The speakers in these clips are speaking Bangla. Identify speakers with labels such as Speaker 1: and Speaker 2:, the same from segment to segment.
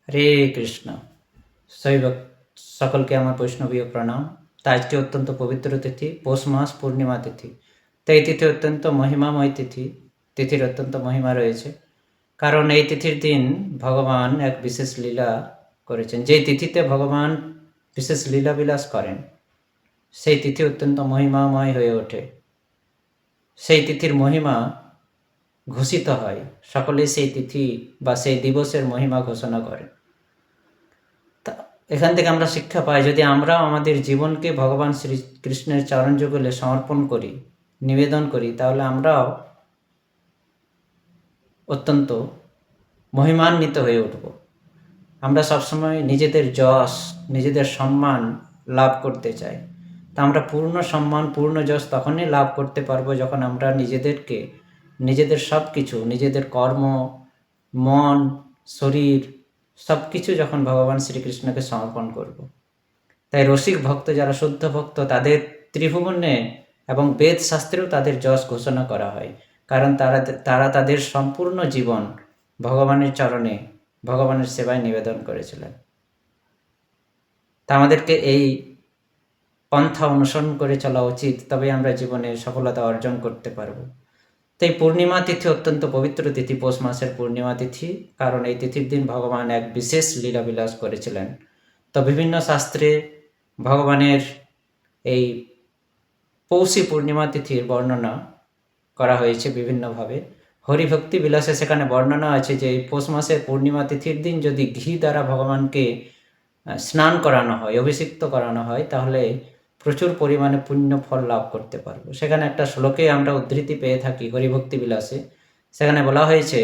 Speaker 1: হরে কৃষ্ণ। শৈবক সকলকে আমার বৈষ্ণবীয় প্রণাম। তা আজটি অত্যন্ত পবিত্র তিথি, পৌষ মাস পূর্ণিমা তিথি। তো এই তিথি অত্যন্ত মহিমাময় তিথি। তিথির অত্যন্ত মহিমা রয়েছে, কারণ এই তিথির দিন ভগবান এক বিশেষ লীলা করেছেন। যেই তিথিতে ভগবান বিশেষ লীলাবিলাস করেন, সেই তিথি অত্যন্ত মহিমাময় হয়ে ওঠে। সেই তিথির মহিমা ঘোষিত হয়, সকলে সেই তিথি বা সেই দিবসের মহিমা ঘোষণা করে। এখান থেকে আমরা শিক্ষা পাই, যদি আমরাও আমাদের জীবনকে ভগবান শ্রীকৃষ্ণের চরণ যুগলে সমর্পণ করি, নিবেদন করি, তাহলে আমরাও অত্যন্ত মহিমান্বিত হয়ে উঠব। আমরা সবসময় নিজেদের যশ, নিজেদের সম্মান লাভ করতে চাই। তা আমরা পূর্ণ সম্মান, পূর্ণ যশ তখনই লাভ করতে পারবো যখন আমরা নিজেদের সব কিছু, নিজেদের কর্ম, মন, শরীর সব কিছু যখন ভগবান শ্রীকৃষ্ণকে সমর্পণ করব। তাই রসিক ভক্ত, যারা শুদ্ধ ভক্ত, তাদের ত্রিভুবনে এবং বেদ শাস্ত্রেও তাদের যশ ঘোষণা করা হয়, কারণ তারা তাদের সম্পূর্ণ জীবন ভগবানের চরণে, ভগবানের সেবায় নিবেদন করেছিলেন। তা আমাদেরকে এই পন্থা অনুসরণ করে চলা উচিত, তবে আমরা জীবনে সফলতা অর্জন করতে পারব। তাই পূর্ণিমা তিথি অত্যন্ত পবিত্র তিথি, পৌষ মাসের পূর্ণিমা তিথি, কারণ এই তিথির দিন ভগবান এক বিশেষ লীলাবিলাস করেছিলেন। তো বিভিন্ন শাস্ত্রে ভগবানের এই পৌষী পূর্ণিমা তিথির বর্ণনা করা হয়েছে বিভিন্নভাবে। হরিভক্তি বিলাসে সেখানে বর্ণনা আছে যে পৌষ মাসের পূর্ণিমা তিথির দিন যদি ঘি দ্বারা ভগবানকে স্নান করানো হয়, অভিষিক্ত করানো হয়, তাহলে প্রচুর পরিমাণে পুণ্য ফল লাভ করতে পারবো। সেখানে একটা শ্লোকে আমরা উদ্ধৃতি পেয়ে থাকি হরিভক্তি বিলাসে। সেখানে বলা হয়েছে,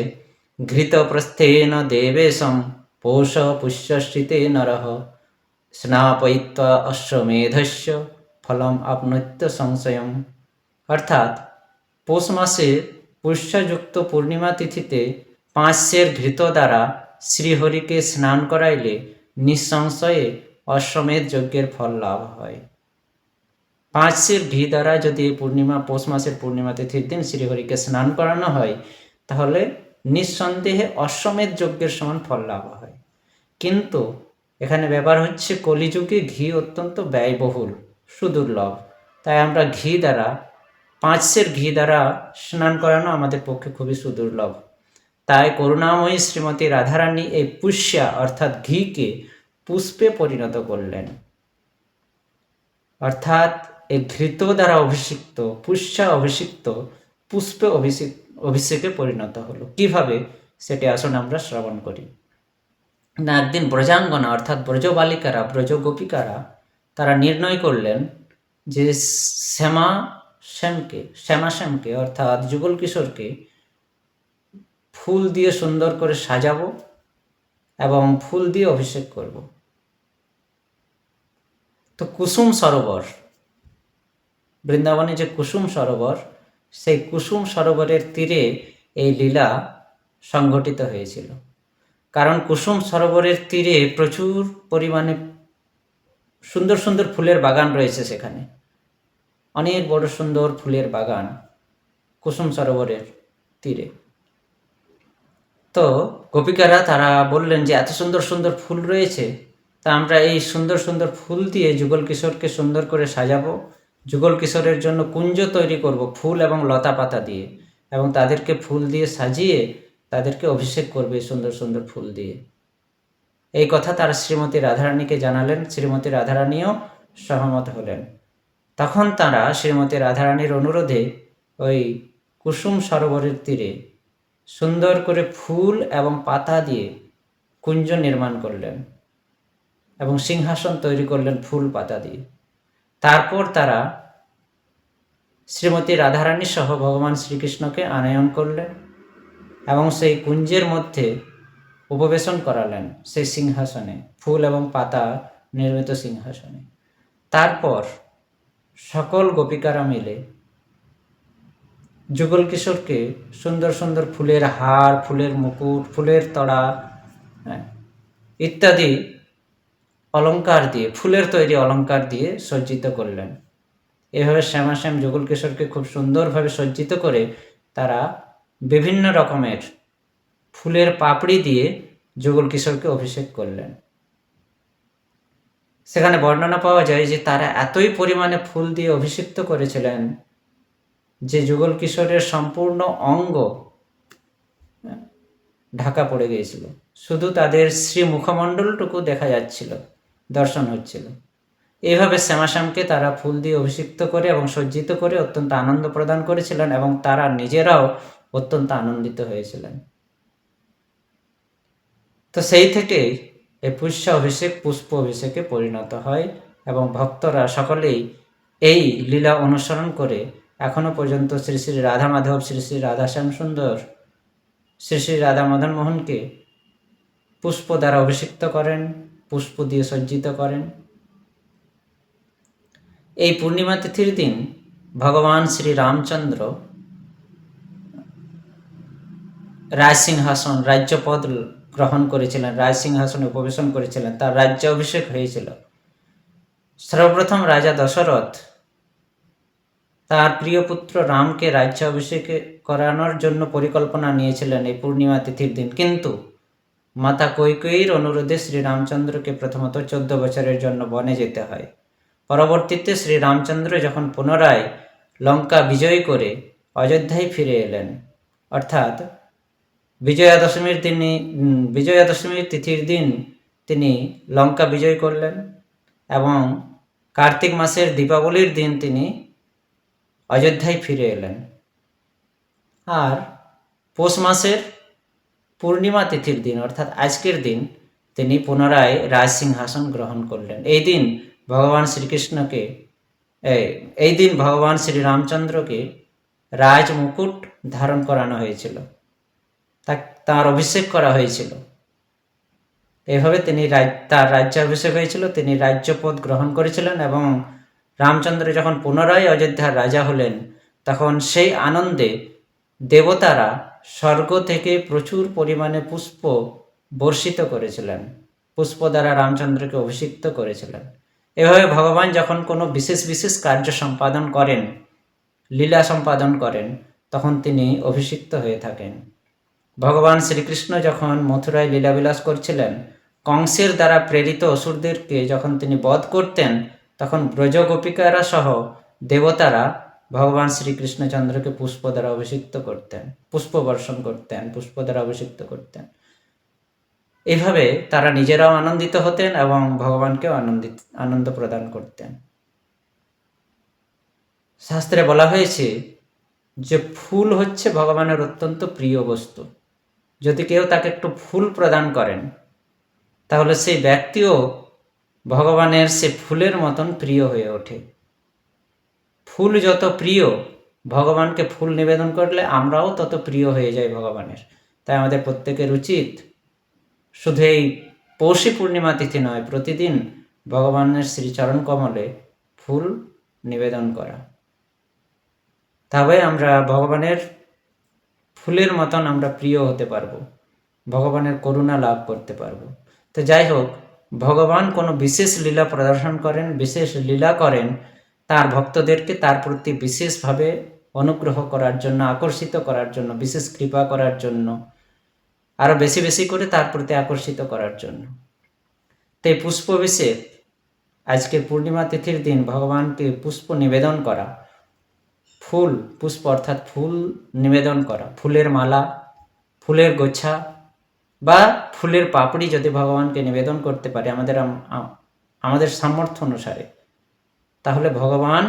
Speaker 1: ঘৃত প্রস্থেন দেবেশম পৌষ পুষ্যশ্রিতে নরহ স্নাপয়িত্বা অশ্বমেধস্য ফলম আপনৈত্য সংশয়ম। অর্থাৎ পৌষ মাসে পুষ্যযুক্ত পূর্ণিমা তিথিতে 5 সের ঘৃত দ্বারা শ্রীহরিকে স্নান করাইলে নিঃসংশয়ে অশ্বমেধ যজ্ঞের ফল লাভ হয়। 5 সের ঘি দ্বারা যদি পৌষ মাসের পূর্ণিমা তিথির দিন শ্রীহরিকে স্নান করানো হয়, তাহলে নিঃসন্দেহে অশ্বমেধ যজ্ঞের সমান ফল লাভ হয়। কিন্তু এখানে ব্যাপার হচ্ছে, কলিযুগে ঘি অত্যন্ত ব্যয়বহুল, সুদুর্লভ। তাই আমরা 5 সের ঘি দ্বারা স্নান করানো আমাদের পক্ষে খুবই সুদুর্লভ। তাই করুণাময়ী শ্রীমতী রাধারানী এই পুষ্যা অর্থাৎ ঘিকে পুষ্পে পরিণত করলেন। অর্থাৎ এই ঘৃত দ্বারা অভিষিক্ত, পুষ্যা অভিষিক্ত পুষ্পে অভিষেকে পরিণত হলো। কিভাবে, সেটি আসুন আমরা শ্রবণ করি। না, একদিন ব্রজাঙ্গনা অর্থাৎ ব্রজবালিকারা, ব্রজগোপিকারা তারা নির্ণয় করলেন যে শ্যামাশ্যামকে অর্থাৎ যুগল কিশোরকে ফুল দিয়ে সুন্দর করে সাজাবো এবং ফুল দিয়ে অভিষেক করব। তো কুসুম সরোবর, বৃন্দাবনে যে কুসুম সরোবর, সেই কুসুম সরোবরের তীরে এই লীলা সংঘটিত হয়েছিল। কারণ কুসুম সরোবরের তীরে প্রচুর পরিমাণে সুন্দর সুন্দর ফুলের বাগান রয়েছে। সেখানে অনেক বড় সুন্দর ফুলের বাগান কুসুম সরোবরের তীরে। তো গোপিকারা তারা বললেন যে এত সুন্দর সুন্দর ফুল রয়েছে, তা আমরা এই সুন্দর সুন্দর ফুল দিয়ে যুগল কিশোরকে সুন্দর করে সাজাবো, যুগল কিশোরের জন্য কুঞ্জ তৈরি করব ফুল এবং লতা পাতা দিয়ে, এবং তাদেরকে ফুল দিয়ে সাজিয়ে তাদেরকে অভিষেক করবে সুন্দর সুন্দর ফুল দিয়ে। এই কথা তারা শ্রীমতী রাধারানীকে জানালেন। শ্রীমতী রাধারানীও সহমত হলেন। তখন তারা শ্রীমতী রাধারানীর অনুরোধে ওই কুসুম সরোবরের তীরে সুন্দর করে ফুল এবং পাতা দিয়ে কুঞ্জ নির্মাণ করলেন এবং সিংহাসন তৈরি করলেন ফুল পাতা দিয়ে। তারপর তারা শ্রীমতী রাধারানী সহ ভগবান শ্রীকৃষ্ণকে আনয়ন করলেন এবং সেই কুঞ্জের মধ্যে উপবেশন করালেন, সেই সিংহাসনে, ফুল এবং পাতা নির্মিত সিংহাসনে। তারপর সকল গোপিকারা মিলে যুগল কিশোরকে সুন্দর সুন্দর ফুলের হার, ফুলের মুকুট, ফুলের তড়া ইত্যাদি অলঙ্কার দিয়ে, ফুলের তৈরি অলঙ্কার দিয়ে সজ্জিত করলেন। এভাবে শ্যামাশ্যাম যুগল কিশোরকে খুব সুন্দরভাবে সজ্জিত করে তারা বিভিন্ন রকমের ফুলের পাপড়ি দিয়ে যুগল কিশোরকে অভিষেক করলেন। সেখানে বর্ণনা পাওয়া যায় যে তারা এতই পরিমাণে ফুল দিয়ে অভিষিক্ত করেছিলেন যে যুগল কিশোরের সম্পূর্ণ অঙ্গ ঢাকা পড়ে গিয়েছিল, শুধু তাদের শ্রী মুখমণ্ডলটুকু দেখা যাচ্ছিল, দর্শন হচ্ছিল। এইভাবে শ্যামাশ্যামকে তারা ফুল দিয়ে অভিষিক্ত করে এবং সজ্জিত করে অত্যন্ত আনন্দ প্রদান করেছিলেন এবং তারা নিজেরাও অত্যন্ত আনন্দিত হয়েছিলেন। তো সেই থেকেই এই পুষ্য অভিষেক পুষ্প অভিষেকে পরিণত হয় এবং ভক্তরা সকলেই এই লীলা অনুসরণ করে এখনো পর্যন্ত শ্রী শ্রী রাধা মাধব, শ্রী শ্রী রাধা শ্যাম সুন্দর, শ্রী শ্রী রাধা মদন মোহনকে পুষ্প দ্বারা অভিষিক্ত করেন, পুষ্প দিয়ে সজ্জিত করেন। এই পূর্ণিমা তিথির দিন ভগবান শ্রী রামচন্দ্র রাজসিংহাসন, রাজ্যপদ গ্রহণ করেছিলেন, রাজসিংহাসনে উপবেশন করেছিলেন, তার রাজ্য অভিষেক হয়েছিল। সর্বপ্রথম রাজা দশরথ তার প্রিয় পুত্র রামকে রাজ্য অভিষেক করানোর জন্য পরিকল্পনা নিয়েছিলেন এই পূর্ণিমা তিথির দিন, কিন্তু মাতা কৈকেয়ীর অনুরোধে শ্রীরামচন্দ্রকে প্রথমত 14 বছরের জন্য বনে যেতে হয়। পরবর্তীতে শ্রীরামচন্দ্র যখন পুনরায় লঙ্কা বিজয় করে অযোধ্যায় ফিরে এলেন, অর্থাৎ বিজয়া দশমীর তিথির দিন তিনি লঙ্কা বিজয় করলেন এবং কার্তিক মাসের দীপাবলির দিন তিনি অযোধ্যায় ফিরে এলেন। আর পৌষ মাসের পূর্ণিমা তিথির দিন অর্থাৎ আজকের দিন তিনি পুনরায় রাজসিংহাসন গ্রহণ করলেন। এই দিন ভগবান শ্রীরামচন্দ্রকে রাজ মুকুট ধারণ করানো হয়েছিল, তার অভিষেক করা হয়েছিল। এভাবে তিনি তার রাজ্যাভিষেক হয়েছিল, তিনি রাজ্যপদ গ্রহণ করেছিলেন এবং রামচন্দ্র যখন পুনরায় অযোধ্যার রাজা হলেন তখন সেই আনন্দে দেবতারা স্বর্গ থেকে প্রচুর পরিমাণে পুষ্প বর্ষিত করেছিলেন, পুষ্প দ্বারা রামচন্দ্রকে অভিষিক্ত করেছিলেন। এভাবে ভগবান যখন কোনো বিশেষ বিশেষ কার্য সম্পাদন করেন, লীলা সম্পাদন করেন, তখন তিনি অভিষিক্ত হয়ে থাকেন। ভগবান শ্রীকৃষ্ণ যখন মথুরায় লীলাবিলাস করছিলেন, কংসের দ্বারা প্রেরিত অসুরদেরকে যখন তিনি বধ করতেন, তখন ব্রজ গোপিকারা সহ দেবতারা ভগবান শ্রীকৃষ্ণচন্দ্রকে পুষ্প দ্বারা অভিষিক্ত করতেন, পুষ্প বর্ষণ করতেন, পুষ্প দ্বারা অভিষিক্ত করতেন। এইভাবে তারা নিজেরাও আনন্দিত হতেন এবং ভগবানকেও আনন্দ প্রদান করতেন। শাস্ত্রে বলা হয়েছে যে ফুল হচ্ছে ভগবানের অত্যন্ত প্রিয় বস্তু। যদি কেউ তাকে একটু ফুল প্রদান করেন তাহলে সেই ব্যক্তিও ভগবানের সে ফুলের মতন প্রিয় হয়ে ওঠে। ফুল যত প্রিয়, ভগবানকে ফুল নিবেদন করলে আমরাও তত প্রিয় হয়ে যাই ভগবানের। তাই আমাদের প্রত্যেকের উচিত শুধু এই পৌষী পূর্ণিমা তিথি নয়, প্রতিদিন ভগবানের শ্রীচরণ কমলে ফুল নিবেদন করা। তবে আমরা ভগবানের ফুলের মতন আমরা প্রিয় হতে পারবো, ভগবানের করুণা লাভ করতে পারবো। তো যাই হোক, ভগবান কোনো বিশেষ লীলা প্রদর্শন করেন, বিশেষ লীলা করেন তার ভক্তদেরকে তার প্রতি বিশেষভাবে অনুগ্রহ করার জন্য, আকর্ষিত করার জন্য, বিশেষ কৃপা করার জন্য, আরও বেশি বেশি করে তার প্রতি আকর্ষিত করার জন্য। তো এই পুষ্পাভিষেক, আজকের পূর্ণিমা তিথির দিন ভগবানকে পুষ্প নিবেদন করা, পুষ্প অর্থাৎ ফুল নিবেদন করা, ফুলের মালা, ফুলের গোছা বা ফুলের পাপড়ি যদি ভগবানকে নিবেদন করতে পারে আমাদের সামর্থ্য অনুসারে, তাহলে ভগবান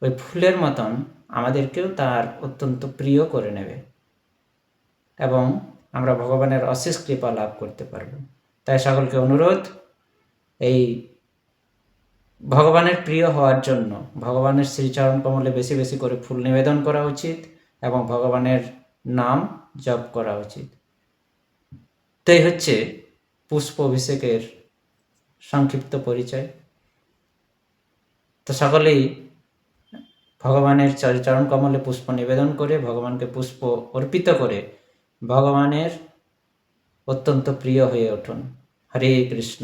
Speaker 1: ওই ফুলের মতন আমাদেরকেও তার অত্যন্ত প্রিয় করে নেবে এবং আমরা ভগবানের অশেষ কৃপা লাভ করতে পারব। তাই সকলকে অনুরোধ, এই ভগবানের প্রিয় হওয়ার জন্য ভগবানের শ্রীচরণ কমলে বেশি বেশি করে ফুল নিবেদন করা উচিত এবং ভগবানের নাম জপ করা উচিত। তাই হচ্ছে পুষ্প অভিষেকের সংক্ষিপ্ত পরিচয়। তো সকলেই ভগবানের চরণ কমলে পুষ্প নিবেদন করে, ভগবানকে পুষ্প অর্পিত করে ভগবানের অত্যন্ত প্রিয় হয়ে উঠুন। হরে কৃষ্ণ।